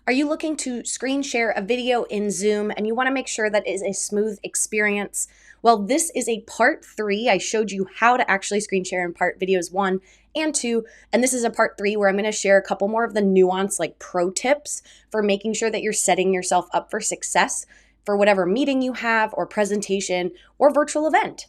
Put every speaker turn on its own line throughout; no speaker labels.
Are you looking to screen share a video in Zoom and you want to make sure that it is a smooth experience? Well, this is a part 3. I showed you how to actually screen share in part videos 1 and 2. And this is a part 3 where I'm going to share a couple more of the nuance, like pro tips for making sure that you're setting yourself up for success for whatever meeting you have or presentation or virtual event.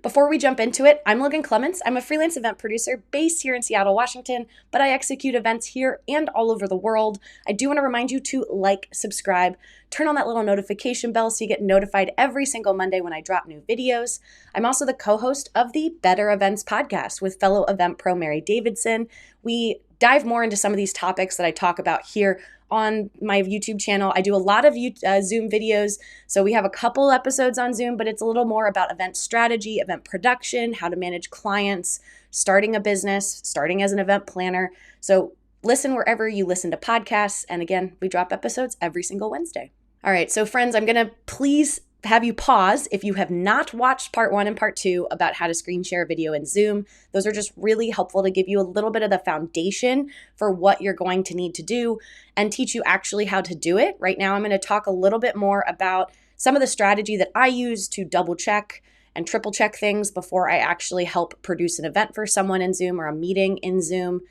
Before we jump into it, I'm Logan Clements. I'm a freelance event producer based here in Seattle, Washington, but I execute events here and all over the world. I do want to remind you to like, subscribe, turn on that little notification bell so you get notified every single Monday when I drop new videos. I'm also the co-host of the Better Events podcast with fellow event pro Mary Davidson. We dive more into some of these topics that I talk about here on my YouTube channel. I do a lot of Zoom videos. So we have a couple episodes on Zoom, but it's a little more about event strategy, event production, how to manage clients, starting a business, starting as an event planner. So listen wherever you listen to podcasts. And again, we drop episodes every single Wednesday. All right. So friends, I'm going to please have you pause if you have not watched part 1 and part 2 about how to screen share a video in Zoom. Those are just really helpful to give you a little bit of the foundation for what you're going to need to do and teach you actually how to do it. Right now, I'm going to talk a little bit more about some of the strategy that I use to double check and triple check things before I actually help produce an event for someone in Zoom or a meeting in Zoom.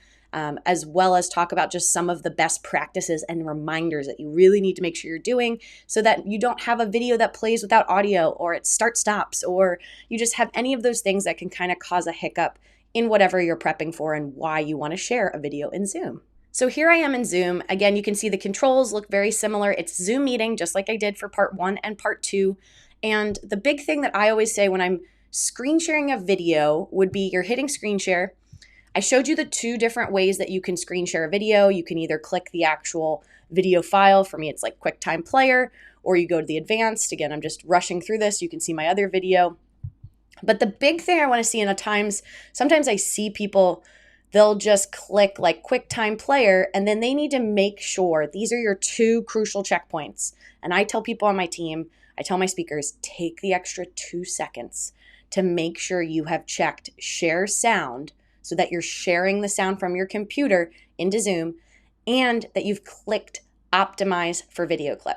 As well as talk about just some of the best practices and reminders that you really need to make sure you're doing so that you don't have a video that plays without audio or it stops, or you just have any of those things that can kind of cause a hiccup in whatever you're prepping for and why you want to share a video in Zoom. So here I am in Zoom. Again, you can see the controls look very similar. It's Zoom meeting, just like I did for part 1 and part 2. And the big thing that I always say when I'm screen sharing a video would be you're hitting screen share. I showed you the 2 different ways that you can screen share a video. You can either click the actual video file. For me, it's like QuickTime Player, or you go to the advanced. Again, I'm just rushing through this. You can see my other video. But the big thing I want to see sometimes I see people, they'll just click like QuickTime Player, and then they need to make sure these are your 2 crucial checkpoints. And I tell people on my team, I tell my speakers, take the extra 2 seconds to make sure you have checked share sound, so that you're sharing the sound from your computer into Zoom, and that you've clicked Optimize for Video Clip.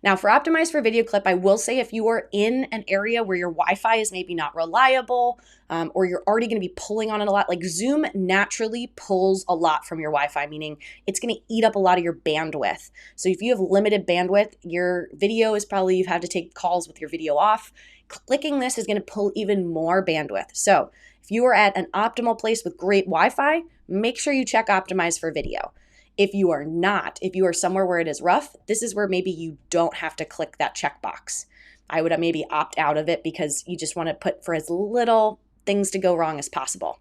Now, for Optimize for Video Clip, I will say if you are in an area where your Wi-Fi is maybe not reliable, or you're already going to be pulling on it a lot, like Zoom naturally pulls a lot from your Wi-Fi, meaning it's going to eat up a lot of your bandwidth. So if you have limited bandwidth, your video is probably, you've had to take calls with your video off. Clicking this is going to pull even more bandwidth. So if you are at an optimal place with great Wi-Fi, make sure you check Optimize for Video. If you are not, if you are somewhere where it is rough, this is where maybe you don't have to click that checkbox. I would maybe opt out of it because you just want to put for as little things to go wrong as possible.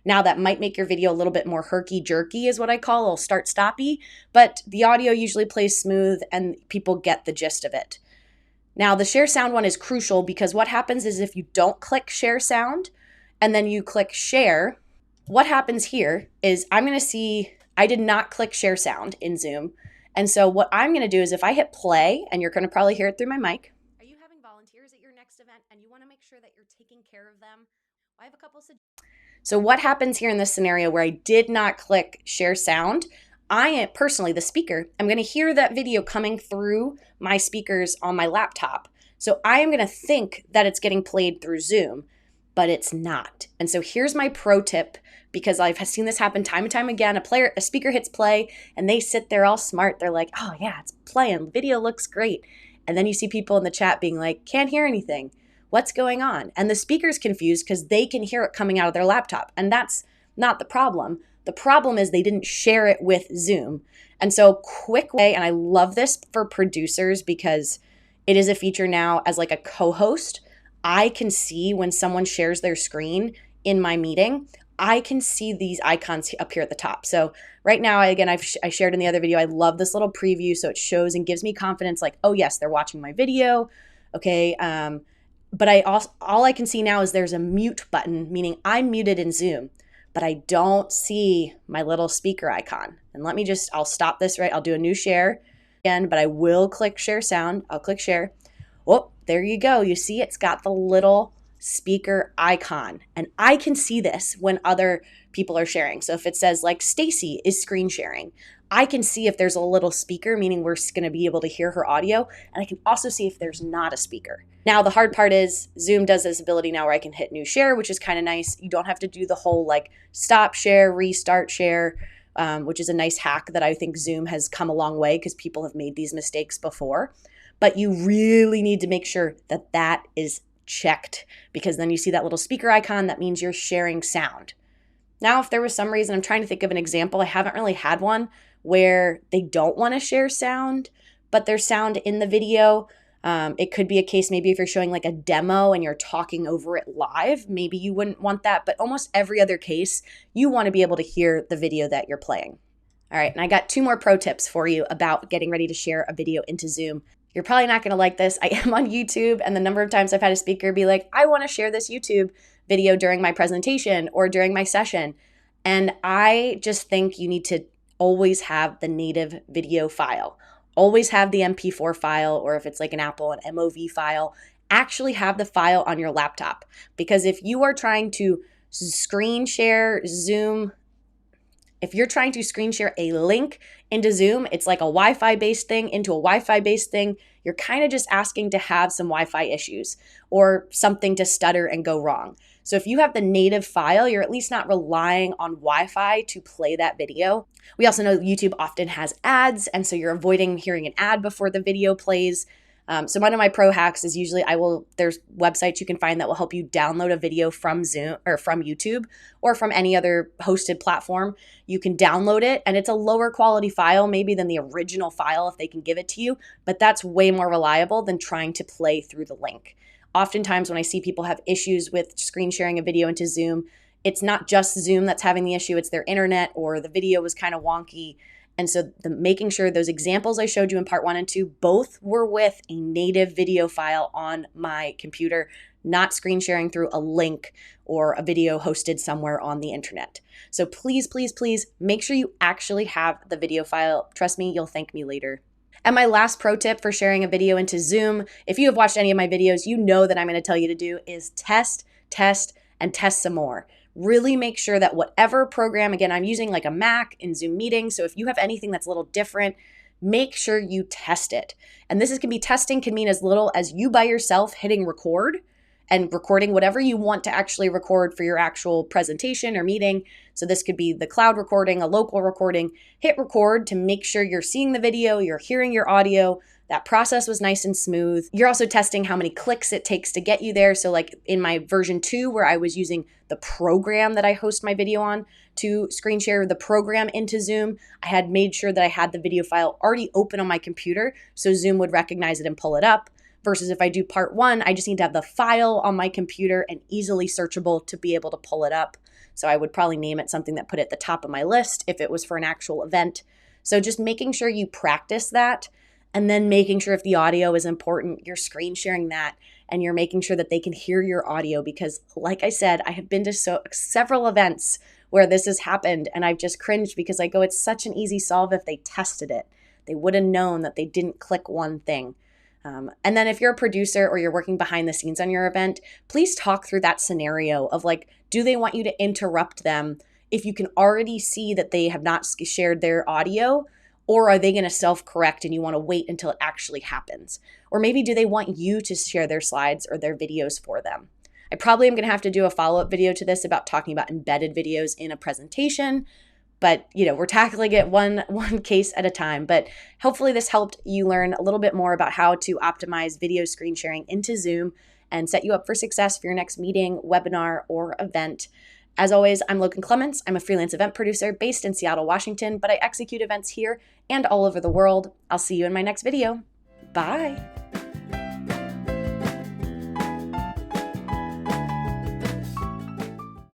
Now that might make your video a little bit more herky-jerky is what I call, a little start-stoppy, but the audio usually plays smooth and people get the gist of it. Now the share sound one is crucial because what happens is if you don't click share sound, and then you click share, what happens here is I'm going to see I did not click share sound in Zoom. And so what I'm going to do is if I hit play, and you're going to probably hear it through my mic. Are you having volunteers at your next event and you want to make sure that you're taking care of them? I have a couple suggestions. So what happens here in this scenario where I did not click share sound, I personally, the speaker, I'm going to hear that video coming through my speakers on my laptop. So I am going to think that it's getting played through Zoom, but it's not. And so here's my pro tip, because I've seen this happen time and time again. A speaker hits play and they sit there all smart. They're like, oh yeah, it's playing. Video looks great. And then you see people in the chat being like, can't hear anything. What's going on? And the speaker's confused because they can hear it coming out of their laptop. And that's not the problem. The problem is they didn't share it with Zoom. And so quick way, and I love this for producers because it is a feature now as like a co-host. I can see when someone shares their screen in my meeting, I can see these icons appear at the top. So right now, again, I shared in the other video, I love this little preview. So it shows and gives me confidence like, oh yes, they're watching my video. Okay. But all I can see now is there's a mute button, meaning I'm muted in Zoom, but I don't see my little speaker icon. And I'll stop this, right? I'll do a new share again, but I will click share sound. I'll click share. Oh, there you go. You see it's got the little speaker icon. And I can see this when other people are sharing. So if it says like Stacy is screen sharing, I can see if there's a little speaker, meaning we're going to be able to hear her audio. And I can also see if there's not a speaker. Now, the hard part is Zoom does this ability now where I can hit new share, which is kind of nice. You don't have to do the whole like stop share, restart share, which is a nice hack that I think Zoom has come a long way because people have made these mistakes before. But you really need to make sure that that is checked, because then you see that little speaker icon. That means you're sharing sound. Now, if there was some reason, I'm trying to think of an example. I haven't really had one where they don't want to share sound, but there's sound in the video. It could be a case maybe if you're showing like a demo and you're talking over it live, maybe you wouldn't want that. But almost every other case, you want to be able to hear the video that you're playing. All right, and I got 2 more pro tips for you about getting ready to share a video into Zoom. You're probably not going to like this. I am on YouTube, and the number of times I've had a speaker be like, I want to share this YouTube video during my presentation or during my session. And I just think you need to always have the native video file. Always have the MP4 file, or if it's like an Apple, an MOV file, actually have the file on your laptop. Because if you are trying to screen share Zoom, if you're trying to screen share a link into Zoom, it's like a Wi-Fi based thing into a Wi-Fi based thing. You're kind of just asking to have some Wi-Fi issues or something to stutter and go wrong. So if you have the native file, you're at least not relying on Wi-Fi to play that video. We also know YouTube often has ads, and so you're avoiding hearing an ad before the video plays. So one of my pro hacks is usually there's websites you can find that will help you download a video from Zoom or from YouTube or from any other hosted platform. You can download it, and it's a lower quality file maybe than the original file if they can give it to you, but that's way more reliable than trying to play through the link. Oftentimes when I see people have issues with screen sharing a video into Zoom, it's not just Zoom that's having the issue, it's their internet or the video was kind of wonky. And so making sure those examples I showed you in part 1 and 2 both were with a native video file on my computer, not screen sharing through a link or a video hosted somewhere on the internet. So please, please, please make sure you actually have the video file. Trust me, you'll thank me later. And my last pro tip for sharing a video into Zoom, if you have watched any of my videos, you know that I'm going to tell you to do is test, and test some more. Really make sure that whatever program, again, I'm using like a Mac in Zoom meetings. So if you have anything that's a little different, make sure you test it. And testing can mean as little as you by yourself hitting record and recording whatever you want to actually record for your actual presentation or meeting. So this could be the cloud recording, a local recording. Hit record to make sure you're seeing the video, you're hearing your audio. That process was nice and smooth. You're also testing how many clicks it takes to get you there. So like in my version 2, where I was using the program that I host my video on to screen share the program into Zoom, I had made sure that I had the video file already open on my computer so Zoom would recognize it and pull it up. Versus if I do part 1, I just need to have the file on my computer and easily searchable to be able to pull it up. So I would probably name it something that put it at the top of my list if it was for an actual event. So just making sure you practice that, and then making sure if the audio is important, you're screen sharing that and you're making sure that they can hear your audio. Because like I said, I have been to several events where this has happened and I've just cringed because I go, it's such an easy solve if they tested it. They would have known that they didn't click one thing. And then if you're a producer or you're working behind the scenes on your event, please talk through that scenario of like, do they want you to interrupt them if you can already see that they have not shared their audio? Or are they going to self-correct and you want to wait until it actually happens? Or maybe do they want you to share their slides or their videos for them? I probably am going to have to do a follow-up video to this about talking about embedded videos in a presentation. But, we're tackling it one case at a time. But hopefully this helped you learn a little bit more about how to optimize video screen sharing into Zoom and set you up for success for your next meeting, webinar, or event. As always, I'm Logan Clements. I'm a freelance event producer based in Seattle, Washington, but I execute events here and all over the world. I'll see you in my next video. Bye.